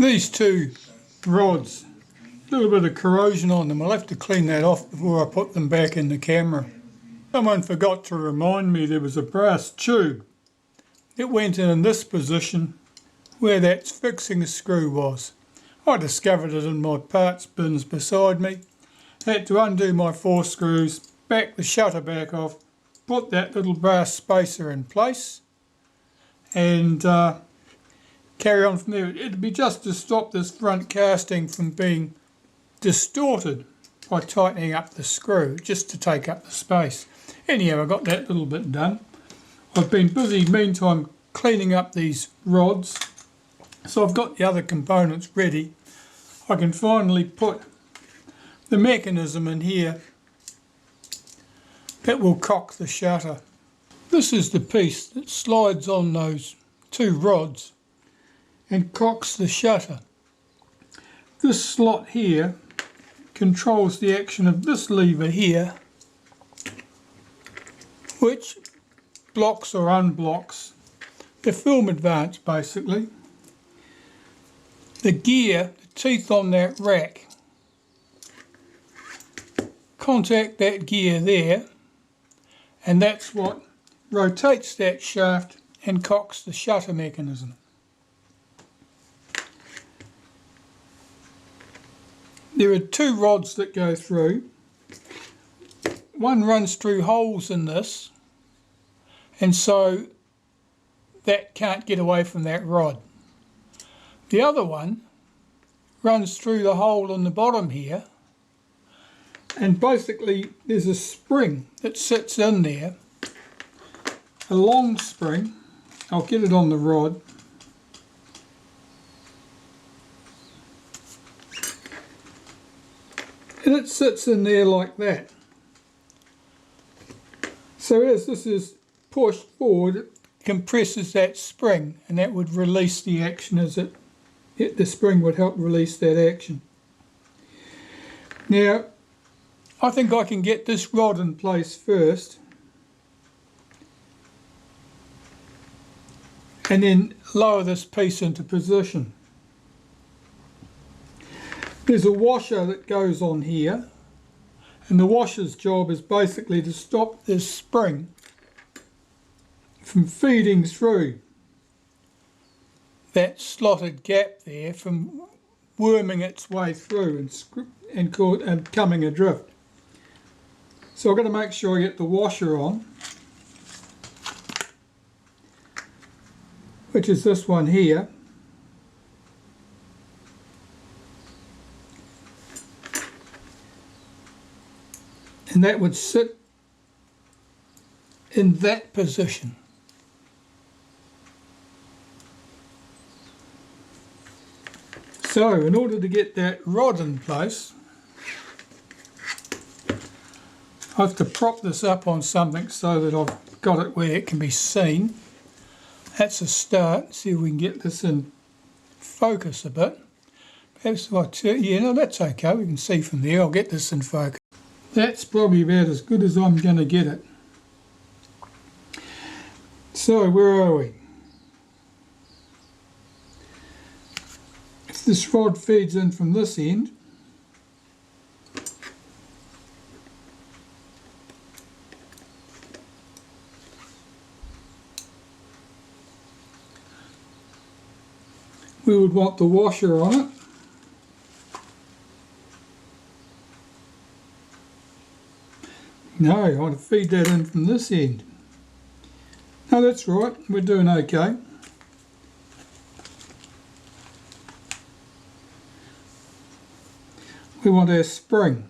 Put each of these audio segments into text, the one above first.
These two rods, a little bit of corrosion on them. I'll have to clean that off before I put them back in the camera. Someone forgot to remind me there was a brass tube. It went in this position where that fixing screw was. I discovered it in my parts bins beside me. Had to undo my 4 screws, back the shutter back off, put that little brass spacer in place and carry on from there. It'd be just to stop this front casting from being distorted by tightening up the screw, just to take up the space. Anyhow, I got that little bit done. I've been busy meantime cleaning up these rods, so I've got the other components ready. I can finally put the mechanism in here that will cock the shutter. This is the piece that slides on those 2 rods and cocks the shutter. This slot here controls the action of this lever here, which blocks or unblocks the film advance basically. The gear, the teeth on that rack, contact that gear there, and that's what rotates that shaft and cocks the shutter mechanism. There are 2 rods that go through. One runs through holes in this, and so that can't get away from that rod. The other one runs through the hole in the bottom here, and basically there's a spring that sits in there, a long spring. I'll get it on the rod. And it sits in there like that. So as this is pushed forward, it compresses that spring, and that would release the action as the spring would help release that action. Now, I think I can get this rod in place first, and then lower this piece into position. There's a washer that goes on here, and the washer's job is basically to stop this spring from feeding through that slotted gap there, from worming its way through and coming adrift. So I've got to make sure I get the washer on, which is this one here. And that would sit in that position. So in order to get that rod in place, I have to prop this up on something so that I've got it where it can be seen. That's a start. See if we can get this in focus a bit. Perhaps if I turn, yeah, no, that's okay. We can see from there. I'll get this in focus. That's probably about as good as I'm going to get it. So where are we? If this rod feeds in from this end, we would want the washer on it. No, I want to feed that in from this end. No, that's right, we're doing okay. We want our spring.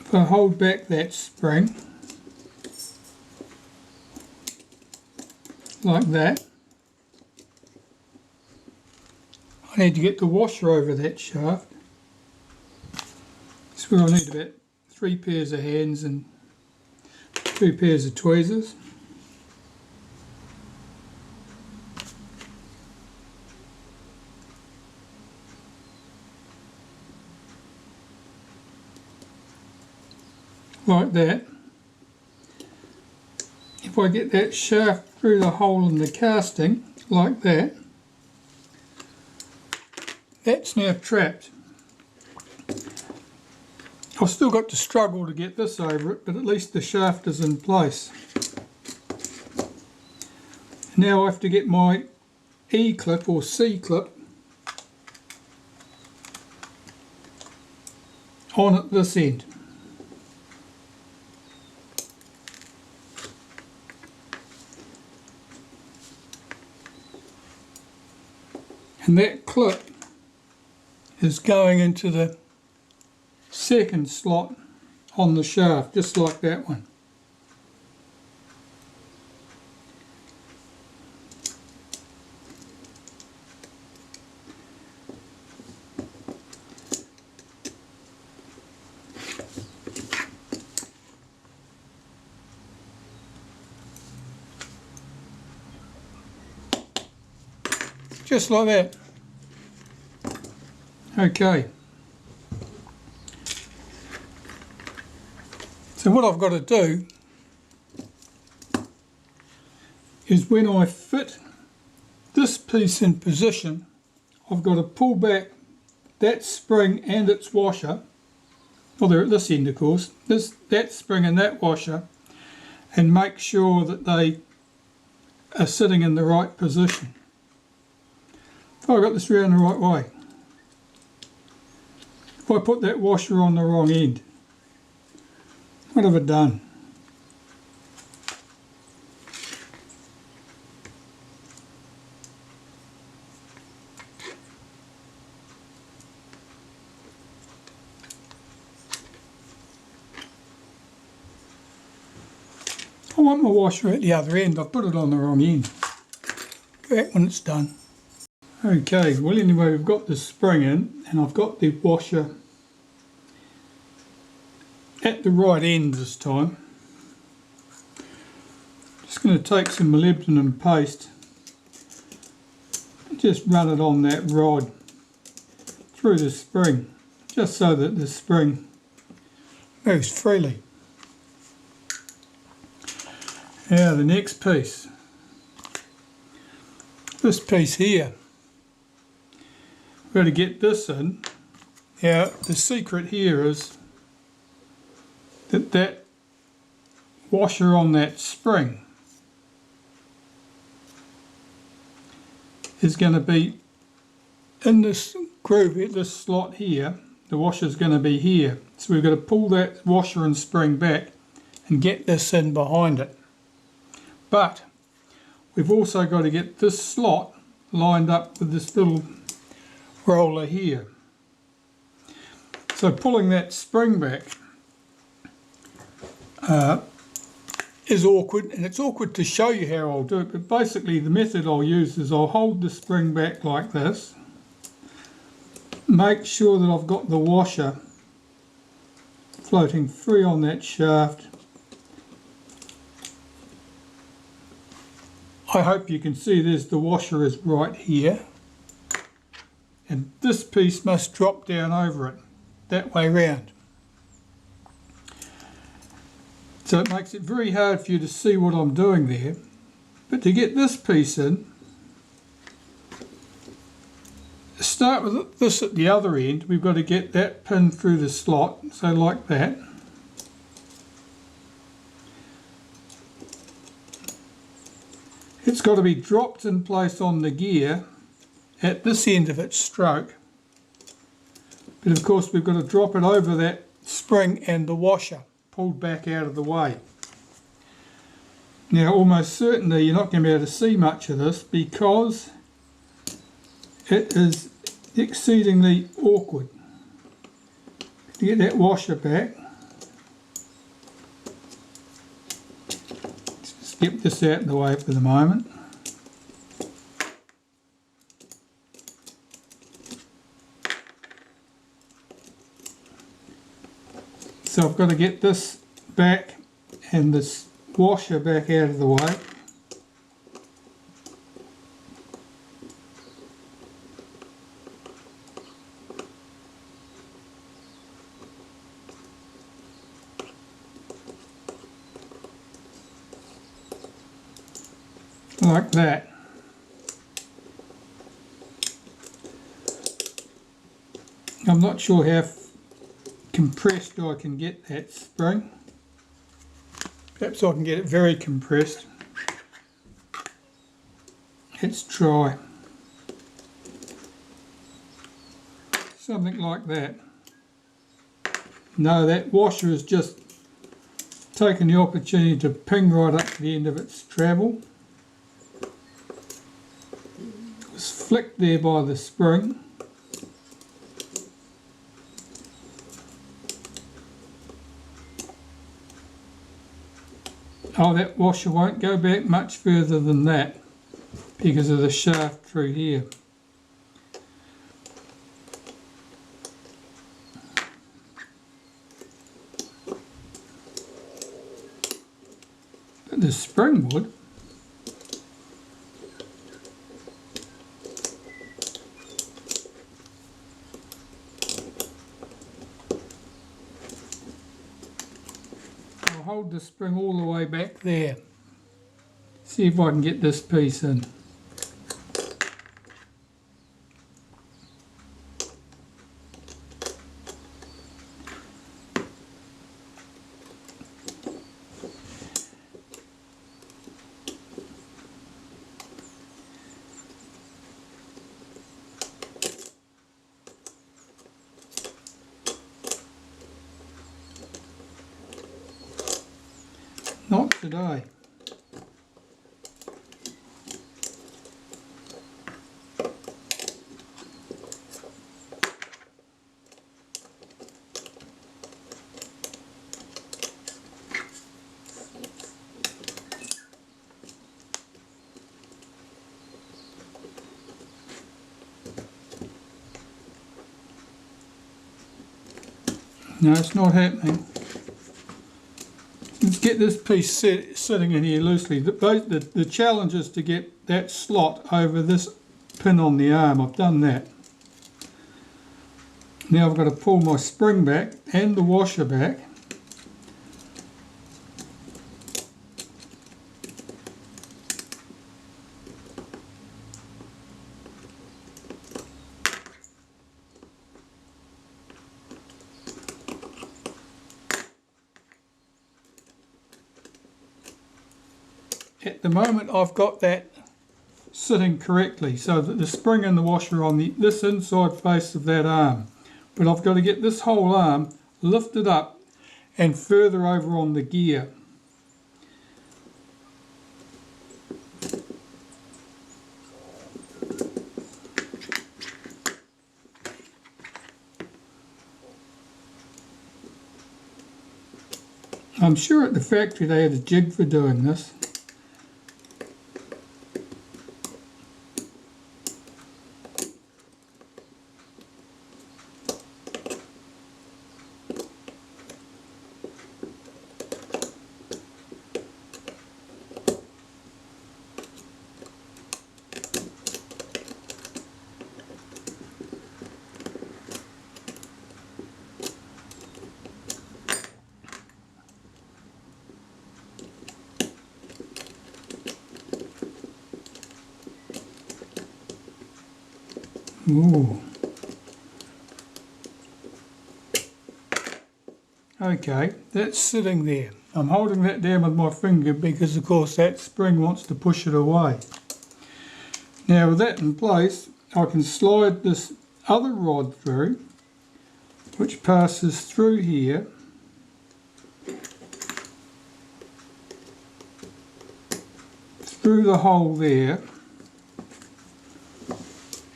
If I hold back that spring, like that, I need to get the washer over that shaft. So I need about 3 pairs of hands and 2 pairs of tweezers. Like that. If I get that shaft through the hole in the casting, like that, that's now trapped. I've still got to struggle to get this over it, but at least the shaft is in place. Now I have to get my E-clip or C-clip on at this end. And that clip is going into the second slot on the shaft, just like that one. Just like that. Okay. So what I've got to do is when I fit this piece in position, I've got to pull back that spring and its washer. Well, they're at this end, of course. That spring and that washer, and make sure that they are sitting in the right position. If I got this round the right way. If I put that washer on the wrong end, what have I done? I want my washer at the other end. I put it on the wrong end. Back when it's done. Okay, well anyway, we've got the spring in and I've got the washer at the right end this time. Just going to take some molybdenum paste and just run it on that rod through the spring, just so that the spring moves freely. Now the next piece, this piece here, we've got to get this in. Now the secret here is that washer on that spring is going to be in this groove, this slot here. The washer is going to be here, so we've got to pull that washer and spring back and get this in behind it. But we've also got to get this slot lined up with this little roller here. So pulling that spring back is awkward, and it's awkward to show you how I'll do it, but basically the method I'll use is I'll hold the spring back like this, make sure that I've got the washer floating free on that shaft. I hope you can see the washer is right here, and this piece must drop down over it, that way round. So it makes it very hard for you to see what I'm doing there. But to get this piece in, start with this at the other end. We've got to get that pin through the slot, so like that. It's got to be dropped in place on the gear at this end of its stroke. But of course we've got to drop it over that spring and the washer, pulled back out of the way. Now almost certainly you're not going to be able to see much of this because it is exceedingly awkward. To get that washer back, let's get this out of the way for the moment. So I've got to get this back and this washer back out of the way. Like that. I'm not sure how compressed I can get that spring. Perhaps I can get it very compressed. Let's try. Something like that. No, that washer has just taken the opportunity to ping right up to the end of its travel. It was flicked there by the spring. Oh, that washer won't go back much further than that because of the shaft through here. But the spring would. Hold the spring all the way back there. See if I can get this piece in. Not today. No, it's not happening. Let's get this piece sitting in here loosely. The challenge is to get that slot over this pin on the arm. I've done that. Now I've got to pull my spring back and the washer back. At the moment I've got that sitting correctly so that the spring and the washer are on this inside face of that arm. But I've got to get this whole arm lifted up and further over on the gear. I'm sure at the factory they had a jig for doing this. Ooh. Okay, that's sitting there. I'm holding that down with my finger because of course that spring wants to push it away. Now with that in place, I can slide this other rod through, which passes through here, through the hole there,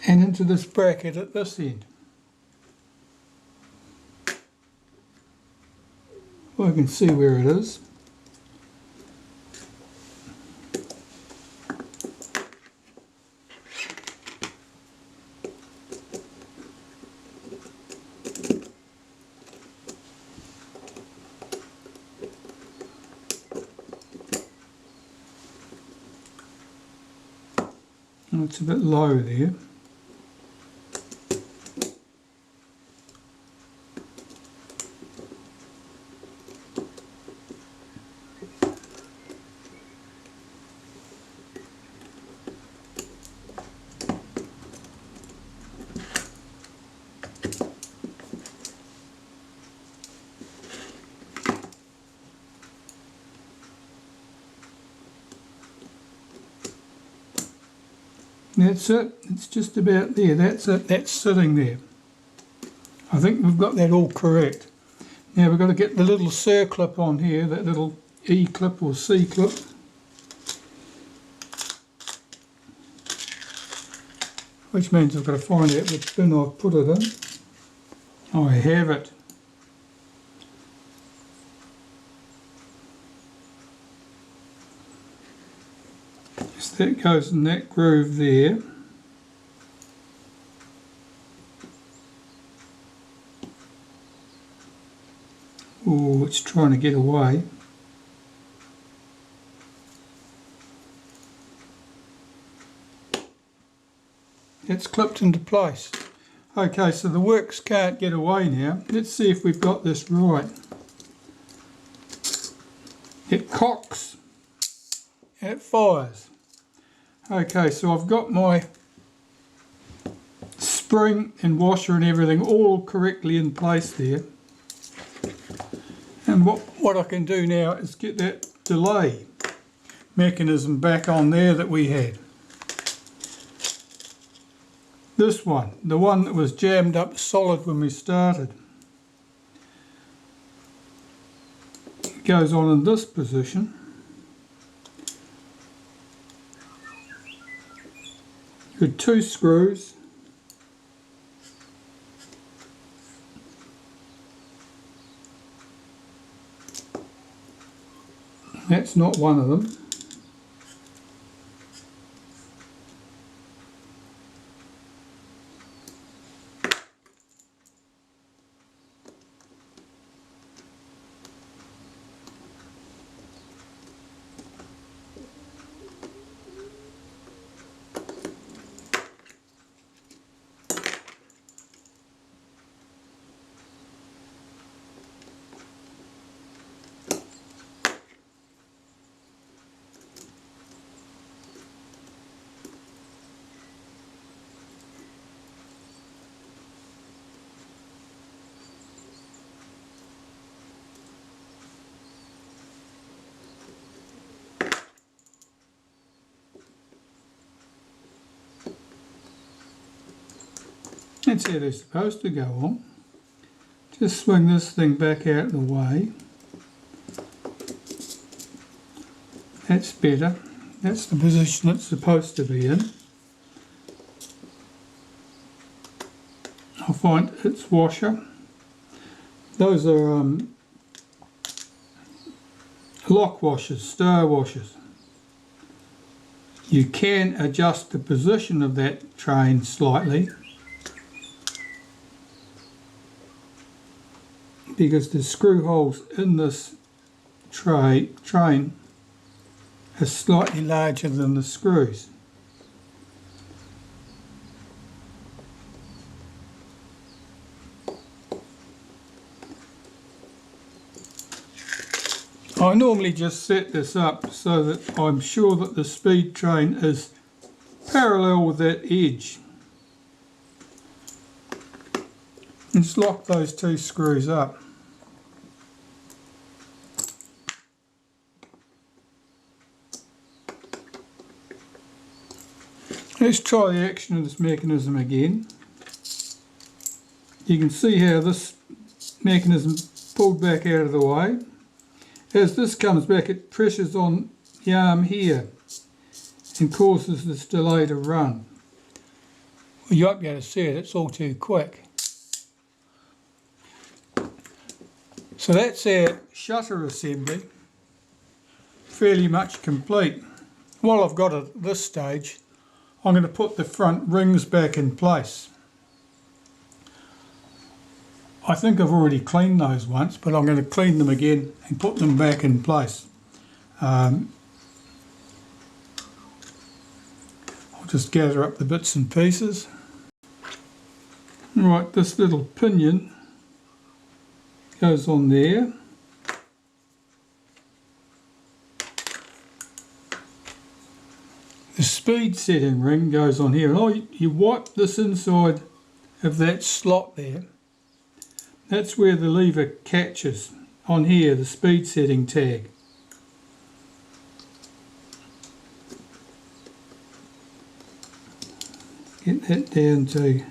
and into this bracket at this end. Well, I can see where it is. Oh, it's a bit low there. That's it, it's just about there, that's it, that's sitting there. I think we've got that all correct. Now we've got to get the little circlip on here, that little E clip or C clip. Which means I've got to find out which bin I've put it in. I have it. So that goes in that groove there. Oh, it's trying to get away. It's clipped into place. Okay, so the works can't get away now. Let's see if we've got this right. It cocks and it fires. Okay, so I've got my spring and washer and everything all correctly in place there. And what I can do now is get that delay mechanism back on there that we had. This one, the one that was jammed up solid when we started. It goes on in this position. With 2 screws. That's not one of them. That's how they're supposed to go on. Just swing this thing back out of the way. That's better. That's the position it's supposed to be in. I'll find its washer. Those are lock washers, star washers. You can adjust the position of that train slightly, because the screw holes in this train are slightly larger than the screws. I normally just set this up so that I'm sure that the speed train is parallel with that edge. Let's lock those 2 screws up. Let's try the action of this mechanism again. You can see how this mechanism pulled back out of the way. As this comes back, it pressures on the arm here and causes this delay to run. Well, you won't be able to see it, it's all too quick. So that's our shutter assembly, fairly much complete. While I've got it at this stage, I'm going to put the front rings back in place. I think I've already cleaned those once, but I'm going to clean them again and put them back in place. I'll just gather up the bits and pieces. Right, this little pinion goes on there. The speed setting ring goes on here, and you wipe this inside of that slot there. That's where the lever catches on here, the speed setting tag. Get that down to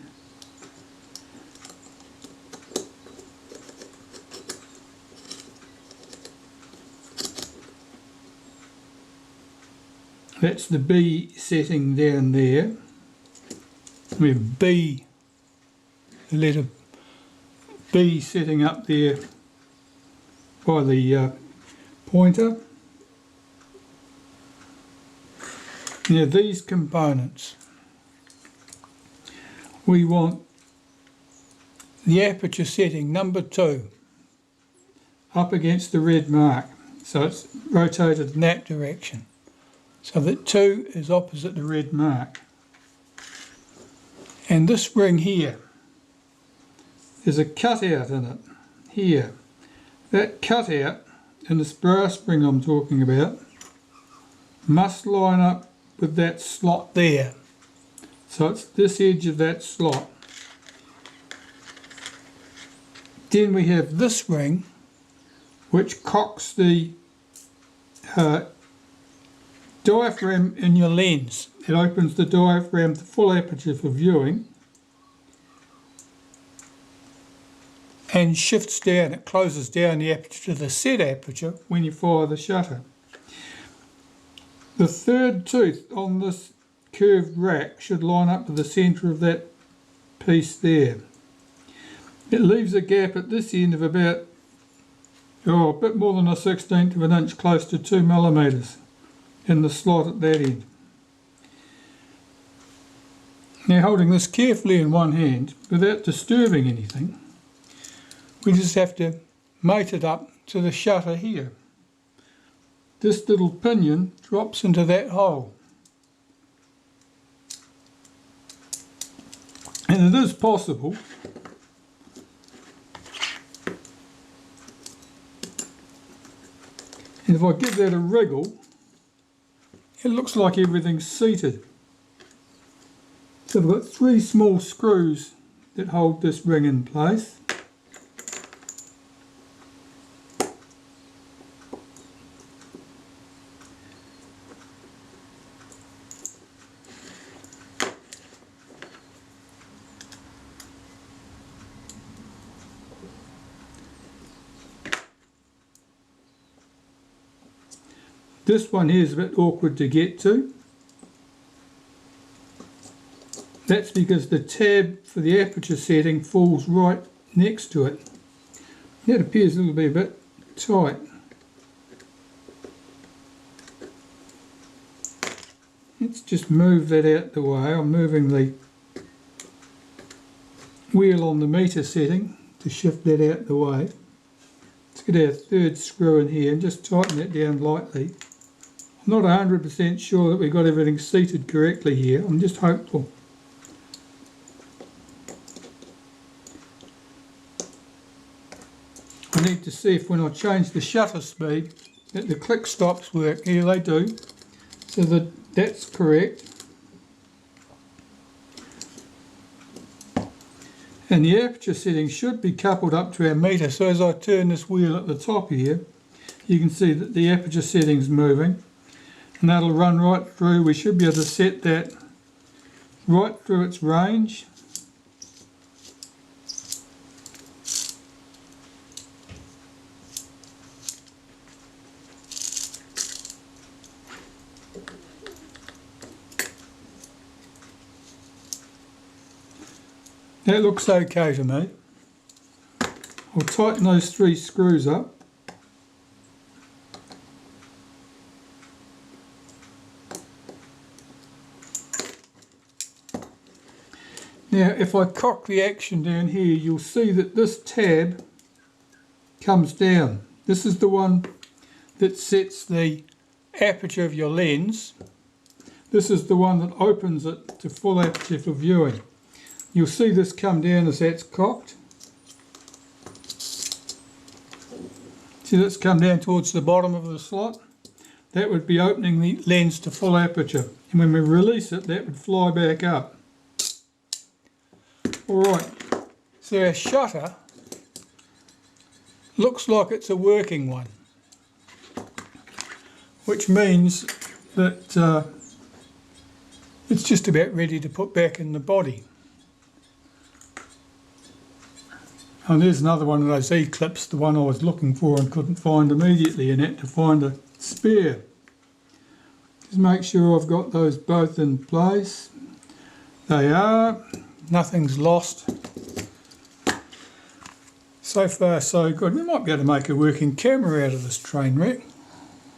that's the B setting down there. We have B, the letter B setting up there by the pointer. Now these components, we want the aperture setting number 2 up against the red mark, so it's rotated in that direction, so that 2 is opposite the red mark. And this ring here, there's a cutout in it here. That cutout in this brass ring I'm talking about must line up with that slot there. So it's this edge of that slot. Then we have this ring which cocks the diaphragm in your lens. It opens the diaphragm to full aperture for viewing and shifts down, it closes down the aperture to the set aperture when you fire the shutter. The third tooth on this curved rack should line up to the centre of that piece there. It leaves a gap at this end of about a bit more than 1/16 of an inch, close to 2 millimetres in the slot at that end. Now, holding this carefully in one hand without disturbing anything, we just have to mate it up to the shutter here. This little pinion drops into that hole. And it is possible and if I give that a wriggle, it looks like everything's seated. So I've got 3 small screws that hold this ring in place. This one here is a bit awkward to get to. That's because the tab for the aperture setting falls right next to it. That appears a little bit tight. Let's just move that out the way. I'm moving the wheel on the meter setting to shift that out the way. Let's get our third screw in here and just tighten that down lightly. I'm not 100% sure that we've got everything seated correctly here. I'm just hopeful. I need to see if when I change the shutter speed that the click stops work. Here they do. So that's correct. And the aperture setting should be coupled up to our meter. So as I turn this wheel at the top here, you can see that the aperture setting's moving. And that'll run right through. We should be able to set that right through its range. That looks okay to me. I'll tighten those 3 screws up. Now, if I cock the action down here, you'll see that this tab comes down. This is the one that sets the aperture of your lens. This is the one that opens it to full aperture for viewing. You'll see this come down as that's cocked. See that's come down towards the bottom of the slot? That would be opening the lens to full aperture. And when we release it, that would fly back up. Alright, so our shutter looks like it's a working one, which means that it's just about ready to put back in the body. And there's another one of those E-clips, the one I was looking for and couldn't find immediately, and had to find a spare. Just make sure I've got those both in place. They are. Nothing's lost. So far so good. We might be able to make a working camera out of this train wreck.